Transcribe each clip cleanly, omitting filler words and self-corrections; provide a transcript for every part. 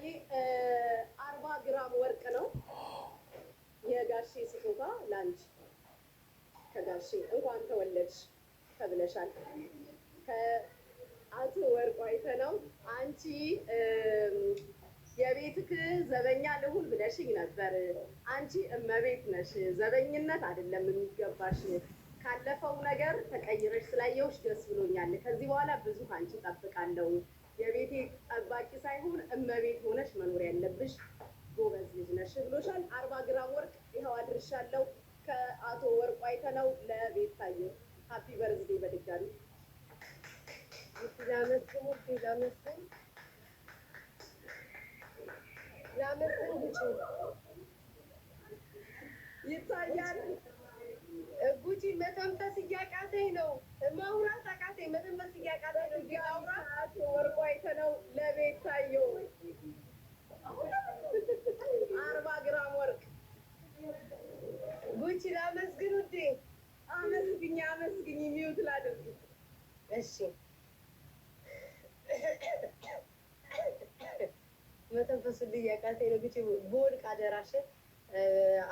ቤታዬ 40 ግራም ወርቅ ነው የጋሼ ስጦታ ላንቺ። ከጋሼ እንኳን ተወለድሽ ተብለሻል። ከአቶ ወርቁ አይተነው አንቺ የቤትክ ዘበኛ ልሁን ብለሽኝ ነበር። አንቺ እመቤት ነሽ። ዘበኝነት አይደለም የሚገባሽ። ካለፈው ነገር ተቀይረሽ ስላየውሽ ደስ ብሎኛል። ከዚህ በኋላ ብዙ ከአንቺ እጠብቃለሁ። የቤቴ ጠባቂ ሳይሆን እመቤት ሆነሽ መኖር ያለብሽ ጎበዝ ልጅ ነሽ ብሎሻል። 40 ግራም ወርቅ ይኸው አድርሻለሁ። ከአቶ ወርቁ አይተነው ለቤታዬ ሀፒ በርዝዴ በድጋሚ ይታያል። ጉቺ መተንፈስ እያቃተኝ ነው። ማውራት አቃተኝ። መተንፈስ እያቃተኝ ነው። አቶ ወርቁ አይተነው ለቤታዬ 40 ግራም ወርቅ ጉቺ ላመስግን ውዴ። አመስግኝ ሚውት ላድርግ። እሺ መተንፈሱ እያቃተኝ ነው። ጉቺ በወድቅ አደራሽን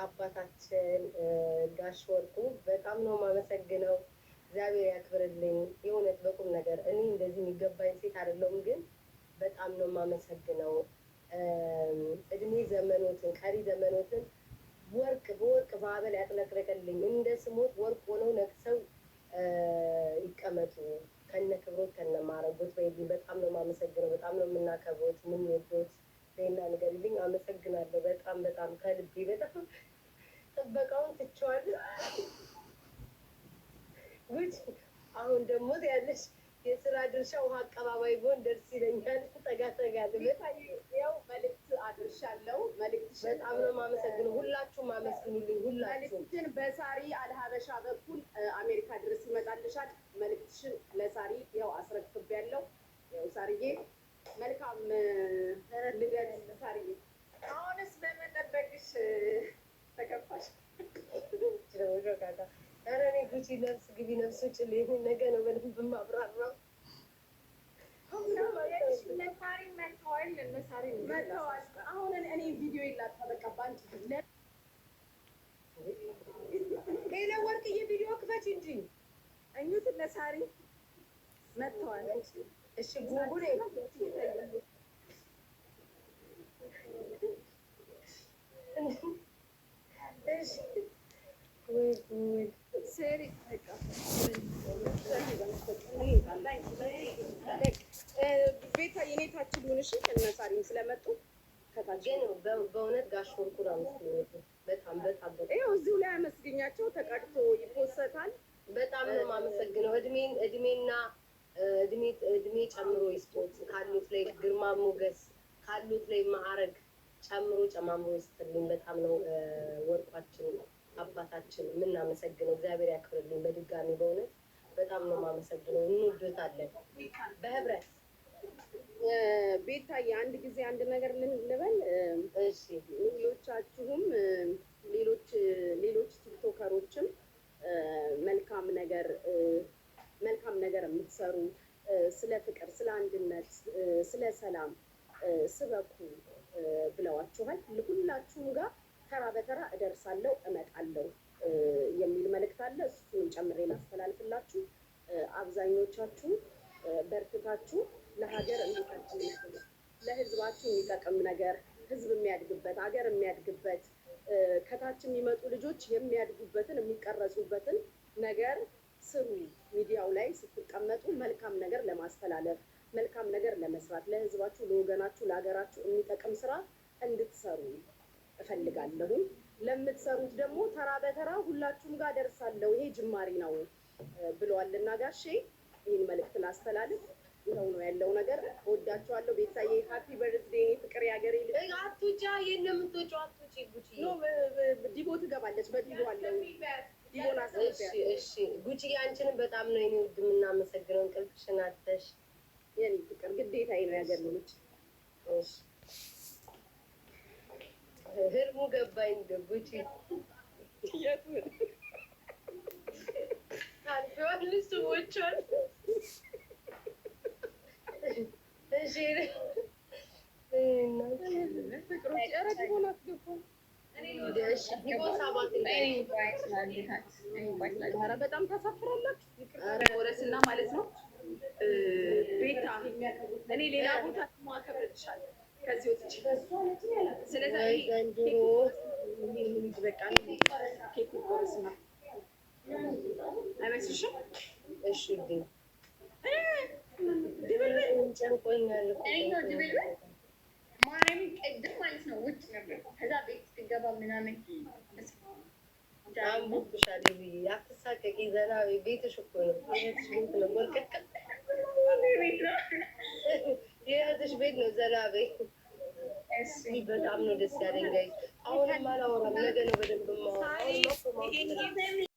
አባታችን ጋሽ ወርቁ በጣም ነው የማመሰግነው። እግዚአብሔር ያክብርልኝ። የእውነት በቁም ነገር እኔ እንደዚህ የሚገባኝ ሴት አይደለሁም፣ ግን በጣም ነው የማመሰግነው። እድሜ ዘመኖትን ቀሪ ዘመኖትን ወርቅ በወርቅ ማዕበል ያጥለቅልቅልኝ። እንደ ስሞት ወርቅ ሆነው ነግሰው ይቀመጡ ከነ ክብሮት ከነ ማረጎት። ወይ በጣም ነው የማመሰግነው። በጣም ነው የምናከብሮት የምንወዶት። ዜና ንገሪልኝ። አመሰግናለሁ በጣም ከልቤ። በጣም ጥበቃውን ትቼዋለሁ። ጉቺ አሁን ደግሞ ያለሽ የስራ ድርሻ ውሃ አቀባባይ ጎን ደርስ ይለኛል። ጠጋ ያው መልዕክት አድርሻለሁ። መልዕክትሽን በጣም ነው የማመሰግነው። ሁላችሁም አመስግኑልኝ። መልዕክትሽን በሳሪ አልሀበሻ በኩል አሜሪካ ድረስ ይመጣልሻል። መልዕክትሽን ለሳሪ ያው አስረክቤያለሁ። ያው ሳሪዬ መልካም ልደት ሳሪዬ። አሁንስ በመጠበቅሽ ተከፋሽ? ኧረ እኔ ጉቺ ነፍስ ግቢ ነፍስ ውጭ ነገ ነው በደንብ የማብራራው። መጥተዋል። አሁን እኔ ቪዲዮ ይላጣ በቃ ባንቺ ሌላ ወርቅዬ ቪዲዮ ክፈች እንጂ እኙት ለሳሪ መጥተዋል። እሺ ጉጉሬ እሺ ሰሪ ቤታ የኔታችን ሆንሽ እነ ሳሪም ስለመጡ ከታች በእውነት ጋሽ ወርቁን አመስግኑት። በጣም ይኸው እዚሁ ላይ አመስግኛቸው ተቀድቶ ይፖሰታል። በጣም ነው የማመሰግነው። እድሜና እድሜ ጨምሮ ይስጦት። ካሉት ላይ ግርማ ሞገስ ካሉት ላይ ማዕረግ ጨምሮ ጨማምሮ ይስጥልኝ። በጣም ነው ወርቋችን አባታችን የምናመሰግነው። እግዚአብሔር ያክብርልኝ። በድጋሚ በእውነት በጣም ነው የማመሰግነው። እንወዶታለን በህብረት። ቤታዬ አንድ ጊዜ አንድ ነገር ልበል። እሺ ሌሎቻችሁም ሌሎች ቲክቶከሮችም መልካም ነገር የምትሰሩ ስለ ፍቅር፣ ስለ አንድነት፣ ስለ ሰላም ስበኩ ብለዋችኋል። ሁላችሁም ጋር ተራ በተራ እደርሳለሁ እመጣለሁ የሚል መልእክት አለ። እሱንም ጨምሬ ላስተላልፍላችሁ። አብዛኞቻችሁ በርትታችሁ ለሀገር እንዲጠቅም ለህዝባችሁ የሚጠቅም ነገር ህዝብ የሚያድግበት ሀገር የሚያድግበት ከታች የሚመጡ ልጆች የሚያድጉበትን የሚቀረጹበትን ነገር ስሩ። ሚዲያው ላይ ስትቀመጡ መልካም ነገር ለማስተላለፍ መልካም ነገር ለመስራት ለህዝባችሁ፣ ለወገናችሁ፣ ለሀገራችሁ የሚጠቅም ስራ እንድትሰሩ እፈልጋለሁ። ለምትሰሩት ደግሞ ተራ በተራ ሁላችሁም ጋር ደርሳለሁ። ይሄ ጅማሬ ነው ብለዋልና ጋሼ ይህን መልእክት ላስተላልፍ። ይኸው ነው ያለው ነገር። እወዳችኋለሁ። ቤታዬ ሀፒ በርዝዴ ፍቅር ያገሬ ልጅ። አቱጃ የት ነው የምትወጪው? አትውጪ ጉቺ። ዲቦ ትገባለች። በዲቦ አለው ዲቦን አስገቢያ። እሺ ጉቺ አንቺንም በጣም ነው የኔ ውድ የምናመሰግነው። እንቅልፍሽን አጥተሽ የኔ ፍቅር ግዴታዬ ነው ያገሬ ልጅ። እሺ ህልሙ ገባኝ። ጉቺ የቱን አልፈዋል ሰዎቿን። እሺ በጣም ታሳፍራላችሁ። ወረስና ማለት ነው ቤታ እኔ ሌላ ቦታ ማከብርልሻለሁ ከዚህ ወጥቼ። ስለዚህ በቃ ኬክ ወረስና አይመስልሽም? እሺ ድብልብል ጨንቆኛል እኮ ማርያም ቅድም ማለት ነው ውጭ ነበር። ከዛ ቤት ስትገባ ምናምን አንቡብሻል ብዬ አትሳቀቂ፣ ዘና ቤትሽ እኮ ነው። የእህትሽ ቤት ነው። ወልቀቅ የእህትሽ ቤት ነው። ዘና በይ። በጣም ነው ደስ ያለኝ ጋይስ። አሁንም አላወራም፣ ነገ ነው በደንብ የማወራው።